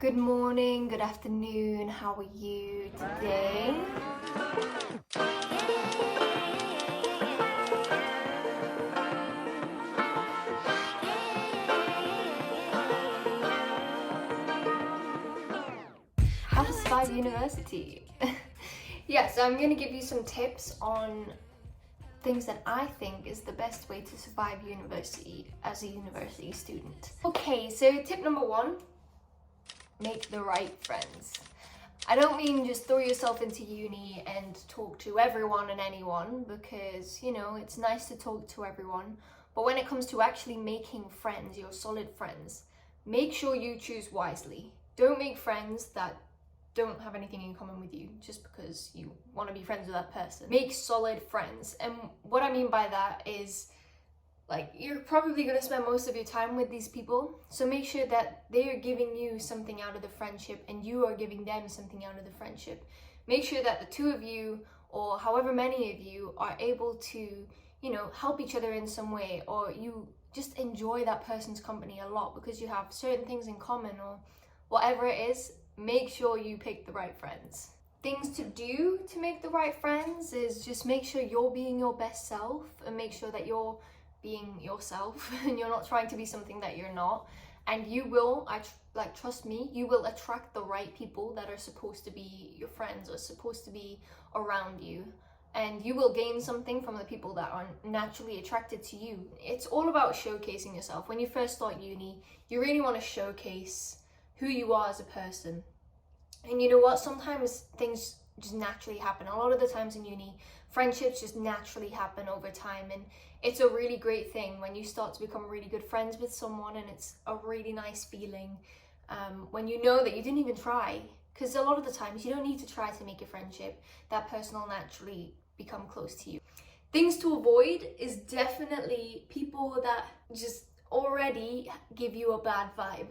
Good morning, good afternoon, how are you today? How to survive university? Yes, I'm going to give you some tips on things that I think is the best way to survive university as a university student. Okay, so tip number one, make the right friends. I don't mean just throw yourself into uni and talk to everyone and anyone, because, it's nice to talk to everyone. But when it comes to actually making friends, your solid friends, make sure you choose wisely. Don't make friends that don't have anything in common with you just because you want to be friends with that person. Make solid friends. And what I mean by that is, you're probably going to spend most of your time with these people, so make sure that they are giving you something out of the friendship and you are giving them something out of the friendship. Make sure that the two of you, or however many of you, are able to, help each other in some way, or you just enjoy that person's company a lot because you have certain things in common, or whatever it is. Make sure you pick the right friends. Things to do to make the right friends is just make sure you're being your best self, and make sure that you're being yourself and you're not trying to be something that you're not. And you will, trust me, you will attract the right people that are supposed to be your friends or supposed to be around you. And you will gain something from the people that are naturally attracted to you. It's all about showcasing yourself. When you first start uni, you really want to showcase who you are as a person. And you know what? Sometimes things just naturally happen. A lot of the times in uni, friendships just naturally happen over time, and it's a really great thing when you start to become really good friends with someone, and it's a really nice feeling when you know that you didn't even try, because a lot of the times you don't need to try to make a friendship. That person will naturally become close to you. Things to avoid is definitely people that just already give you a bad vibe.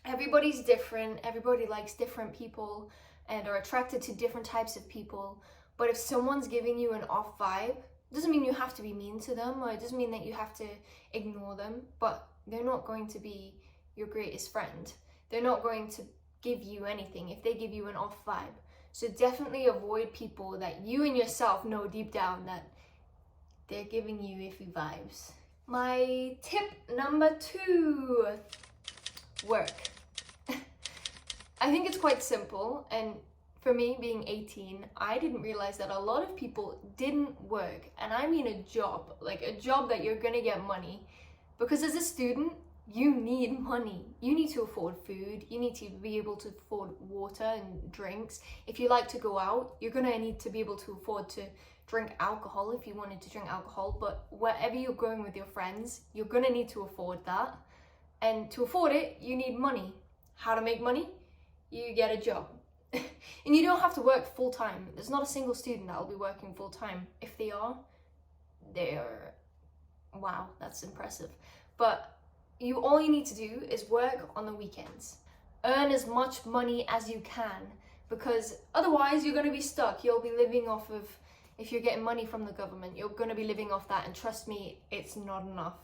Everybody's different, everybody likes different people and are attracted to different types of people. But if someone's giving you an off vibe, it doesn't mean you have to be mean to them, or it doesn't mean that you have to ignore them, but they're not going to be your greatest friend. They're not going to give you anything if they give you an off vibe. So definitely avoid people that you and yourself know deep down that they're giving you iffy vibes. My tip number 2, work. I think it's quite simple, and for me, being 18, I didn't realize that a lot of people didn't work. And I mean a job, like a job that you're gonna get money. Because as a student, you need money. You need to afford food. You need to be able to afford water and drinks. If you like to go out, you're gonna need to be able to afford to drink alcohol if you wanted to drink alcohol. But wherever you're going with your friends, you're gonna need to afford that. And to afford it, you need money. How to make money? You get a job. And you don't have to work full time. There's not a single student that will be working full time. If they are, they're, wow, that's impressive. But all you need to do is work on the weekends. Earn as much money as you can, because otherwise you're going to be stuck. You'll be living off of, if you're getting money from the government, you're going to be living off that, and trust me, it's not enough.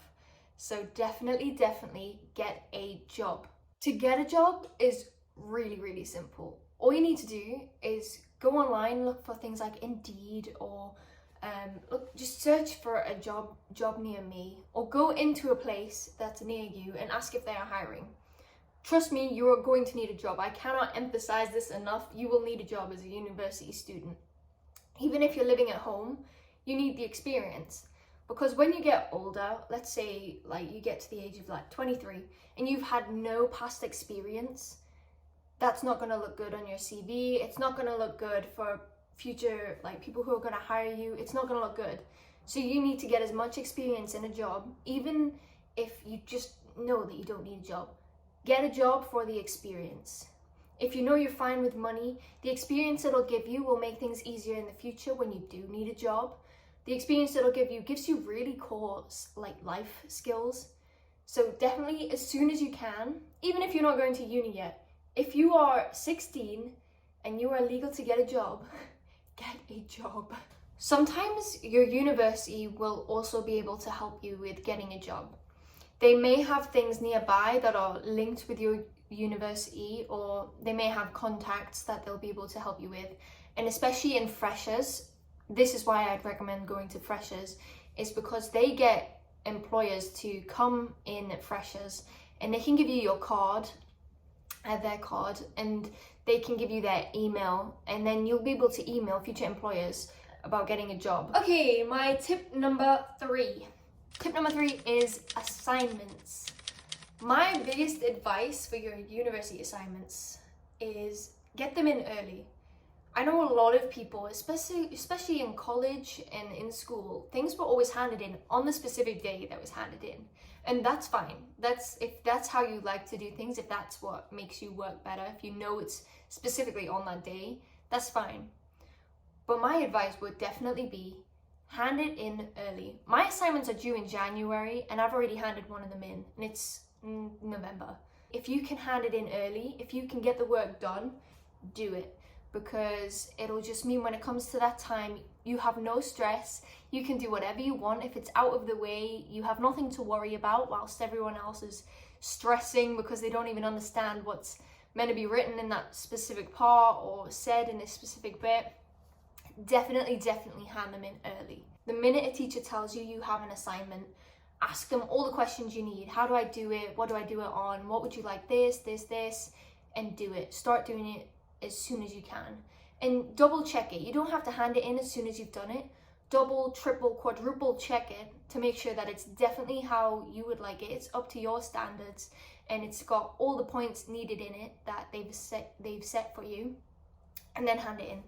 So definitely get a job. To get a job is really, really simple. All you need to do is go online, look for things like Indeed, or just search for a job near me, or go into a place that's near you and ask if they are hiring. Trust me, you are going to need a job. I cannot emphasize this enough. You will need a job as a university student. Even if you're living at home, you need the experience. Because when you get older, let's say you get to the age of 23 and you've had no past experience, that's not going to look good on your CV. It's not going to look good for future people who are going to hire you. It's not going to look good. So you need to get as much experience in a job, even if you just know that you don't need a job. Get a job for the experience. If you know you're fine with money, the experience it'll give you will make things easier in the future when you do need a job. The experience it'll give you gives you really core life skills. So definitely, as soon as you can, even if you're not going to uni yet, if you are 16 and you are legal to get a job, get a job. Sometimes your university will also be able to help you with getting a job. They may have things nearby that are linked with your university, or they may have contacts that they'll be able to help you with. And especially in freshers, this is why I'd recommend going to freshers, is because they get employers to come in at freshers and they can give you your card, their card, and they can give you their email, and then you'll be able to email future employers about getting a job. Okay, my tip number 3. Tip number 3 is assignments. My biggest advice for your university assignments is get them in early. I know a lot of people, especially in college and in school, things were always handed in on the specific day that was handed in. And that's fine. If that's how you like to do things, if that's what makes you work better, if you know it's specifically on that day, that's fine. But my advice would definitely be hand it in early. My assignments are due in January and I've already handed one of them in, and it's November. If you can hand it in early, if you can get the work done, do it. Because it'll just mean when it comes to that time, you have no stress, you can do whatever you want. If it's out of the way, you have nothing to worry about, whilst everyone else is stressing because they don't even understand what's meant to be written in that specific part or said in a specific bit. Definitely hand them in early. The minute a teacher tells you you have an assignment, ask them all the questions you need. How do I do it? What do I do it on? What would you like? This, and do it. Start doing it as soon as you can, and double check it. You don't have to hand it in as soon as you've done it. Double, triple, quadruple check it to make sure that it's definitely how you would like it. It's up to your standards and it's got all the points needed in it that they've set for you, and then hand it in.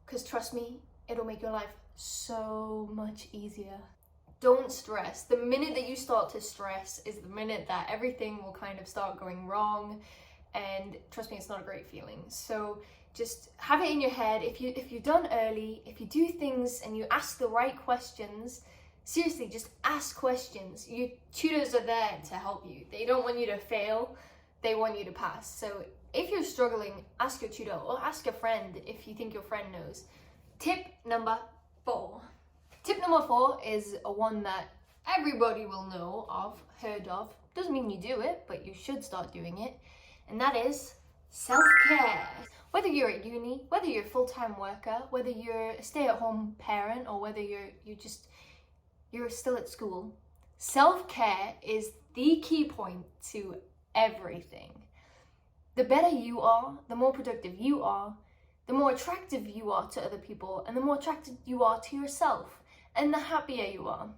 Because trust me, it'll make your life so much easier. Don't stress. The minute that you start to stress is the minute that everything will kind of start going wrong. And trust me, it's not a great feeling. So just have it in your head. If you're done early, if you do things and you ask the right questions, seriously, just ask questions. Your tutors are there to help you. They don't want you to fail, they want you to pass. So if you're struggling, ask your tutor or ask a friend if you think your friend knows. Tip number 4. Tip number 4 is one that everybody will know of, heard of. Doesn't mean you do it, but you should start doing it. And that is self-care. Whether you're at uni, whether you're a full-time worker, whether you're a stay-at-home parent, or whether you're still at school, self-care is the key point to everything. The better you are, the more productive you are, the more attractive you are to other people, and the more attractive you are to yourself, and the happier you are.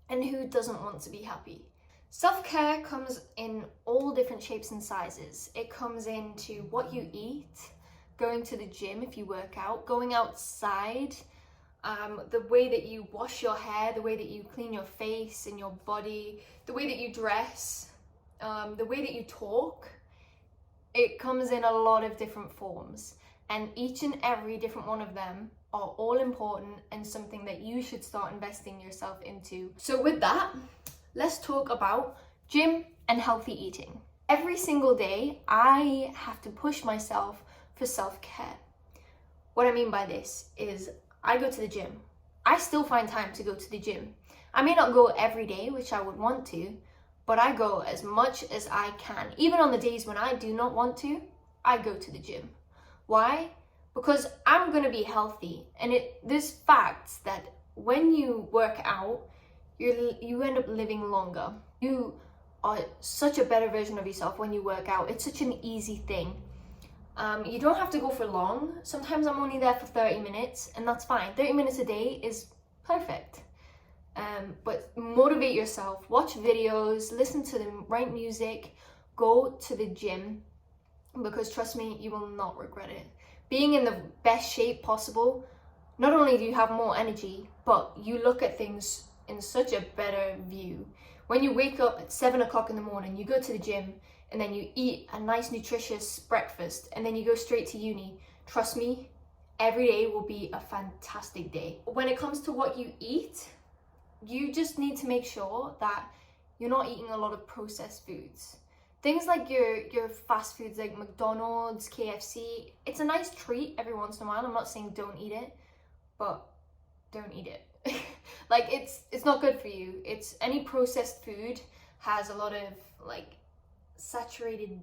And who doesn't want to be happy? Self-care comes in all different shapes and sizes. It comes into what you eat, going to the gym if you work out, going outside, the way that you wash your hair, the way that you clean your face and your body, the way that you dress, the way that you talk. It comes in a lot of different forms, and each and every different one of them are all important and something that you should start investing yourself into. So with that, let's talk about gym and healthy eating. Every single day, I have to push myself for self-care. What I mean by this is I go to the gym. I still find time to go to the gym. I may not go every day, which I would want to, but I go as much as I can. Even on the days when I do not want to, I go to the gym. Why? Because I'm gonna be healthy. And there's facts that when you work out, you end up living longer. You are such a better version of yourself when you work out. It's such an easy thing. You don't have to go for long. Sometimes I'm only there for 30 minutes, and that's fine. 30 minutes a day is perfect. But motivate yourself, watch videos, listen to the right music, go to the gym, because trust me, you will not regret it. Being in the best shape possible, not only do you have more energy, but you look at things in such a better view. When you wake up at 7 o'clock in the morning, you go to the gym, and then you eat a nice nutritious breakfast, and then you go straight to uni. Trust me, every day will be a fantastic day. When it comes to what you eat, you just need to make sure that you're not eating a lot of processed foods. Things like your fast foods like McDonald's, KFC, it's a nice treat every once in a while. I'm not saying don't eat it, but don't eat it. Like it's not good for you. Any processed food has a lot of like saturated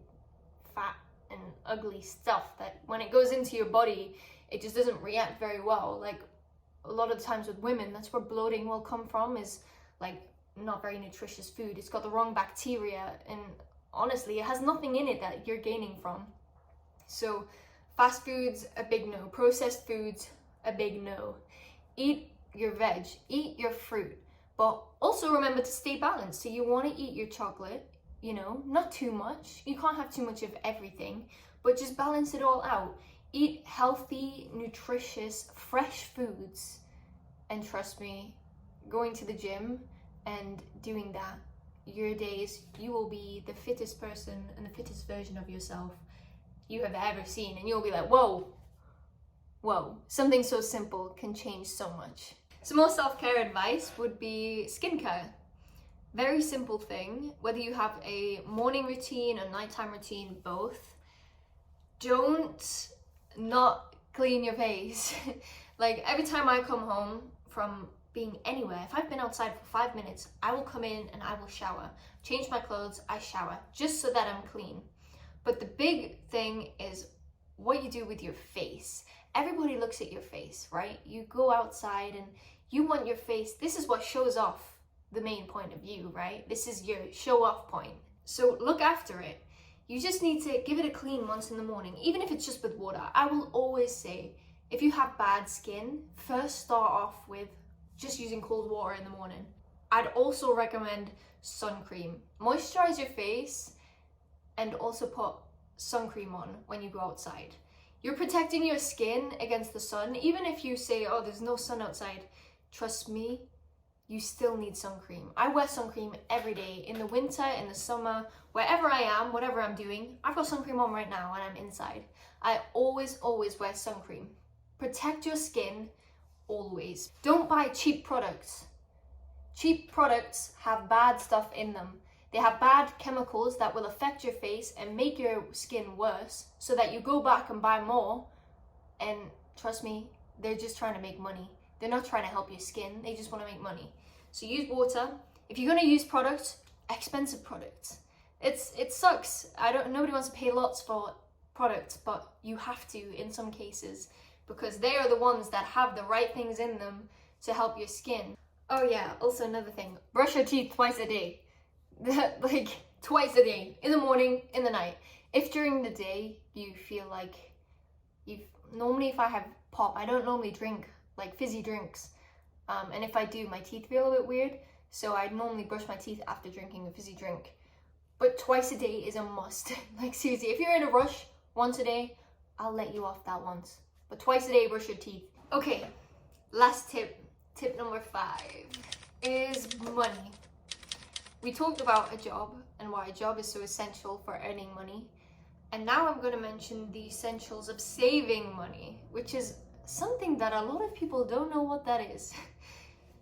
fat and ugly stuff that when it goes into your body, it just doesn't react very well. Like a lot of the times with women, that's where bloating will come from, is like not very nutritious food. It's got the wrong bacteria, and honestly, it has nothing in it that you're gaining from. So fast foods, a big no. Processed foods, a big no. Eat your veg, eat your fruit, but also remember to stay balanced. So you want to eat your chocolate, you know, not too much. You can't have too much of everything, but just balance it all out. Eat healthy, nutritious, fresh foods, and trust me, going to the gym and doing that, your days, you will be the fittest person and the fittest version of yourself you have ever seen. And you'll be like, whoa, something so simple can change so much. Some more self-care advice would be skincare. Very simple thing, whether you have a morning routine or nighttime routine, both. Don't not clean your face. Like every time I come home from being anywhere, if I've been outside for 5 minutes, I will come in and I will shower, change my clothes, I shower, just so that I'm clean. But the big thing is what you do with your face. Everybody looks at your face, right? You go outside and you want your face, this is what shows off the main point of you, right? This is your show off point. So look after it. You just need to give it a clean once in the morning, even if it's just with water. I will always say, if you have bad skin, first start off with just using cold water in the morning. I'd also recommend sun cream. Moisturize your face and also put sun cream on when you go outside. You're protecting your skin against the sun. Even if you say, oh, there's no sun outside, trust me, you still need sun cream. I wear sun cream every day, in the winter, in the summer, wherever I am, whatever I'm doing. I've got sun cream on right now and I'm inside. I always wear sun cream. Protect your skin always. Don't buy cheap products. Cheap products have bad stuff in them. They have bad chemicals that will affect your face and make your skin worse, so that you go back and buy more. And trust me, they're just trying to make money. They're not trying to help your skin, they just want to make money. So use water. If you're going to use products, expensive products. It sucks. Nobody wants to pay lots for products, but you have to in some cases, because they are the ones that have the right things in them to help your skin. Oh yeah, also another thing, brush your teeth twice a day. Like twice a day, in the morning, in the night. If during the day you feel like normally if I have pop, I don't normally drink like fizzy drinks. And if I do, my teeth feel a bit weird. So I normally brush my teeth after drinking a fizzy drink. But twice a day is a must. Like seriously, if you're in a rush, once a day, I'll let you off that once. But twice a day, brush your teeth. Okay, last tip. Tip number 5 is money. We talked about a job and why a job is so essential for earning money. And now I'm going to mention the essentials of saving money, which is something that a lot of people don't know what that is.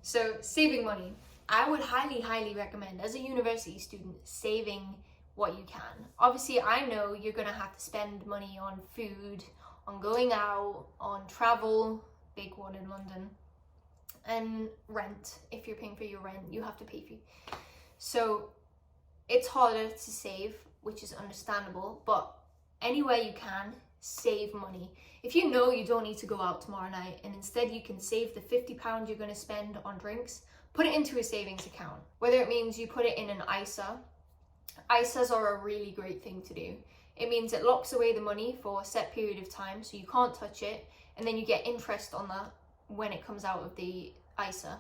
So saving money. I would highly recommend, as a university student, saving what you can. Obviously, I know you're going to have to spend money on food, on going out, on travel, big one in London, and rent. If you're paying for your rent, you have to pay for. So it's harder to save, which is understandable, but any way you can, save money. If you know you don't need to go out tomorrow night and instead you can save the £50 you're going to spend on drinks, put it into a savings account. Whether it means you put it in an ISA. ISAs are a really great thing to do. It means it locks away the money for a set period of time, so you can't touch it, and then you get interest on that when it comes out of the ISA.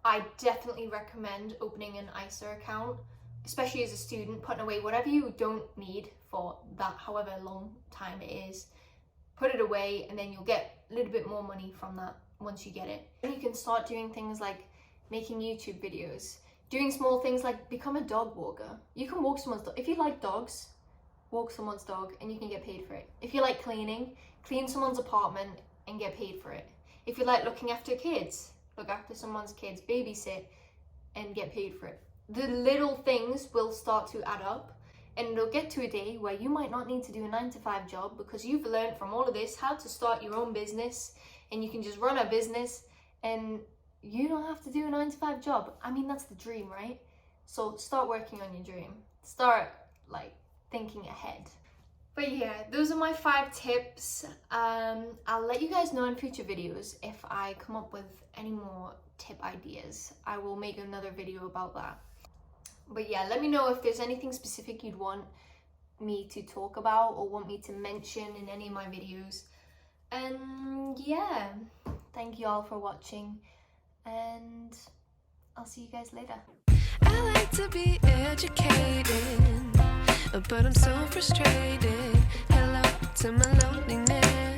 I definitely recommend opening an ISA account, especially as a student, putting away whatever you don't need for that however long time it is. Put it away and then you'll get a little bit more money from that once you get it. And you can start doing things like making YouTube videos, doing small things like become a dog walker. You can walk someone's dog. If you like dogs, walk someone's dog and you can get paid for it. If you like cleaning, clean someone's apartment and get paid for it. If you like looking after kids, look after someone's kids, babysit and get paid for it. The little things will start to add up, and it'll get to a day where you might not need to do a 9-to-5 job because you've learned from all of this how to start your own business, and you can just run a business and you don't have to do a 9-to-5 job. I mean, that's the dream, right? So start working on your dream. Start like thinking ahead. But yeah, those are my 5 tips. I'll let you guys know in future videos if I come up with any more tip ideas. I will make another video about that. But yeah, let me know if there's anything specific you'd want me to talk about or want me to mention in any of my videos. And yeah, thank you all for watching, and I'll see you guys later. I like to be educated, but I'm so frustrated. Hello to my loneliness.